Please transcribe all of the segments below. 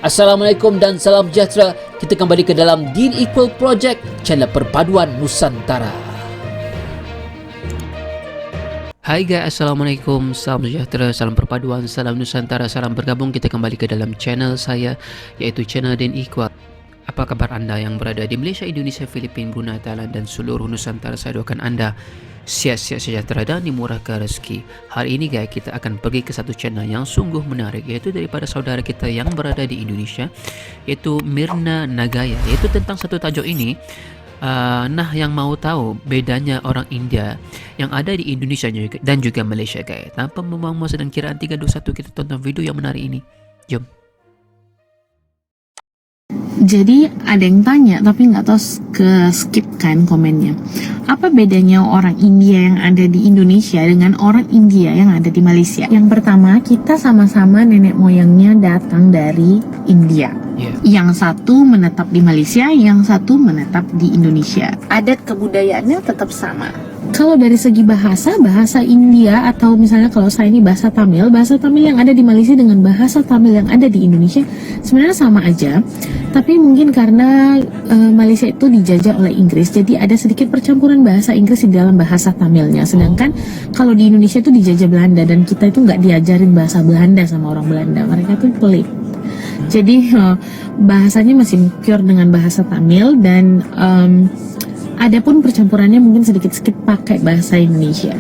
Assalamualaikum dan salam sejahtera. Kita kembali ke dalam Deen Equal Project, channel perpaduan Nusantara. Hai guys, Assalamualaikum, salam sejahtera, salam perpaduan, salam Nusantara, salam bergabung. Kita kembali ke dalam channel saya, yaitu channel Deen Equal. Apa kabar anda yang berada di Malaysia, Indonesia, Filipina, Brunei, Thailand dan seluruh Nusantara? Saya doakan anda sihat-sihat sejahtera dan dimurahkan rezeki. Hari ini guys, kita akan pergi ke satu channel yang sungguh menarik, yaitu daripada saudara kita yang berada di Indonesia, yaitu Mirna Nagaya, yaitu tentang satu tajuk ini. Nah, yang mau tahu bedanya orang India yang ada di Indonesia dan juga Malaysia guys, tanpa membuang masa dan kiraan 3, 2, 1, kita tonton video yang menarik ini. Jom. Jadi ada yang tanya tapi nggak tahu ke skip kan komennya. Apa bedanya orang India yang ada di Indonesia dengan orang India yang ada di Malaysia? Yang pertama, kita sama-sama nenek moyangnya datang dari India. Yang satu menetap di Malaysia, yang satu menetap di Indonesia. Adat kebudayaannya tetap sama. Kalau dari segi bahasa India atau misalnya kalau saya ini bahasa Tamil yang ada di Malaysia dengan bahasa Tamil yang ada di Indonesia sebenarnya sama aja. Tapi mungkin karena Malaysia itu dijajah oleh Inggris, jadi ada sedikit percampuran bahasa Inggris di dalam bahasa Tamilnya. Sedangkan kalau di Indonesia itu dijajah Belanda dan kita itu nggak diajarin bahasa Belanda sama orang Belanda. Mereka tuh pelik. Jadi bahasanya masih pure dengan bahasa Tamil dan ada pun percampurannya mungkin sedikit-sedikit pakai bahasa Indonesia.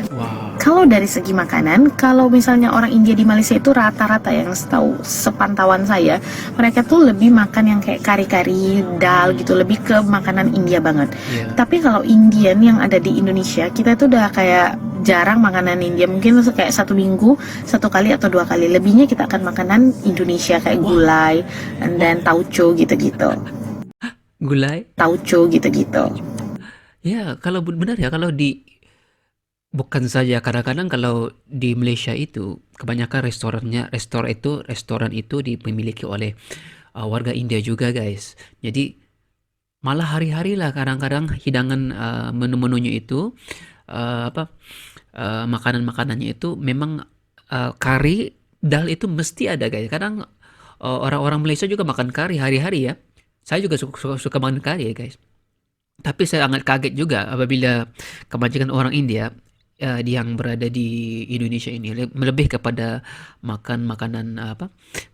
Kalau dari segi makanan, kalau misalnya orang India di Malaysia itu rata-rata yang setahu sepantauan saya, mereka tuh lebih makan yang kayak kari-kari, dal gitu, lebih ke makanan India banget. Tapi kalau Indian yang ada di Indonesia, kita tuh udah kayak jarang makanan India, mungkin kayak 1 minggu 1 kali atau 2 kali. Lebihnya kita akan makanan Indonesia kayak gulai dan tauco gitu-gitu. Gulai? Tauco gitu-gitu. Ya, kalau benar ya, kalau di bukan saja kadang-kadang kalau di Malaysia itu kebanyakan restoran itu dimiliki oleh warga India juga guys. Jadi malah hari-hari lah kadang-kadang hidangan menu-menunya itu makanan-makanannya itu memang kari, dal itu mesti ada guys. Kadang orang-orang Malaysia juga makan kari hari-hari ya. Saya juga suka makan kari ya guys. Tapi saya sangat kaget juga apabila kebanyakan orang India yang berada di Indonesia ini lebih kepada makan makanan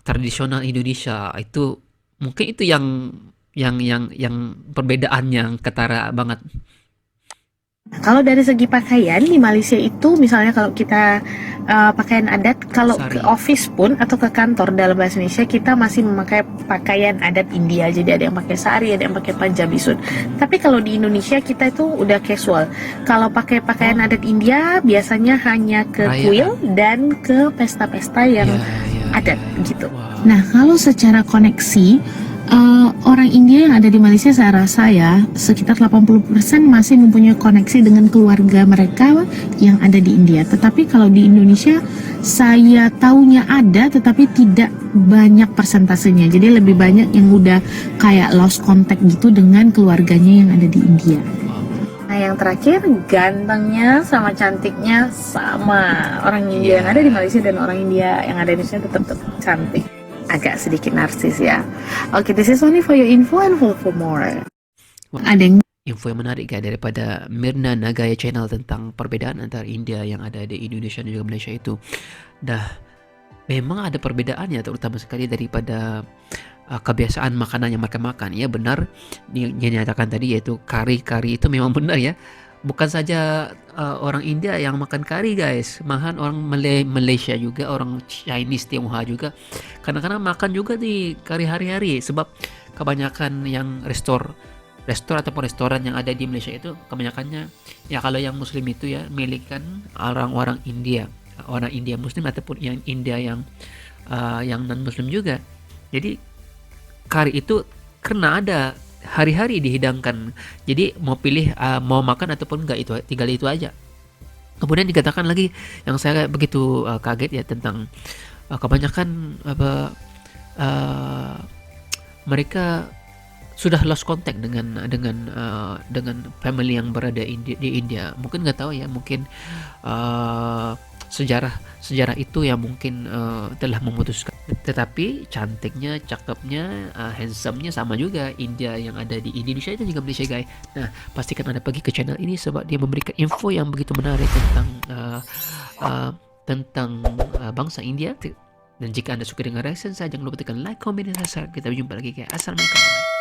tradisional Indonesia. Itu mungkin itu yang perbedaan yang ketara banget. Kalau dari segi pakaian di Malaysia itu misalnya kalau kita pakaian adat, kalau Sari. ke office pun atau ke kantor dalam bahasa Indonesia kita masih memakai pakaian adat India. Jadi ada yang pakai sari, ada yang pakai Punjabi suit. Tapi kalau di Indonesia kita itu udah casual. Kalau pakai pakaian adat India biasanya hanya ke kuil dan ke pesta-pesta yang adat gitu. Nah, kalau secara koneksi orang India yang ada di Malaysia saya rasa ya sekitar 80% masih mempunyai koneksi dengan keluarga mereka yang ada di India. Tetapi kalau di Indonesia saya taunya ada tetapi tidak banyak persentasenya. Jadi lebih banyak yang udah kayak lost contact gitu dengan keluarganya yang ada di India. Nah, yang terakhir, gantengnya sama cantiknya sama. Orang India yang ada di Malaysia dan orang India yang ada di Indonesia tetap cantik. Agak sedikit narsis ya. Oke, this is only for your info and for more. Ada yang info yang menarik guys daripada Mirna Nagaya channel tentang perbedaan antara India yang ada di Indonesia dan juga Malaysia itu. Dah memang ada perbedaannya, terutama sekali daripada kebiasaan makanan yang mereka makan. Ya benar yang dinyatakan tadi, yaitu kari-kari itu memang benar ya. Bukan saja orang India yang makan kari guys, malahan orang Malaysia juga, orang Chinese Tionghoa juga kadang-kadang makan juga di kari hari-hari. Sebab kebanyakan yang restoran ataupun restoran yang ada di Malaysia itu kebanyakannya ya kalau yang Muslim itu ya milikkan orang-orang India, orang India Muslim ataupun yang India yang non Muslim juga. Jadi kari itu karena ada hari-hari dihidangkan, jadi mau pilih mau makan ataupun enggak, itu tinggal itu aja. Kemudian dikatakan lagi yang saya begitu kaget ya tentang kebanyakan mereka sudah lost contact dengan family yang berada di India. Mungkin nggak tahu ya, mungkin sejarah sejarah itu yang mungkin telah memutuskan. Tetapi cantiknya, cakepnya, handsome-nya sama juga India yang ada di Indonesia dan juga Malaysia, guys. Nah, pastikan Anda pergi ke channel ini sebab dia memberikan info yang begitu menarik tentang bangsa India. Dan jika Anda suka dengan reaction saya, jangan lupa tekan like, comment, dan subscribe. Kita berjumpa lagi, guys. Assalamualaikum.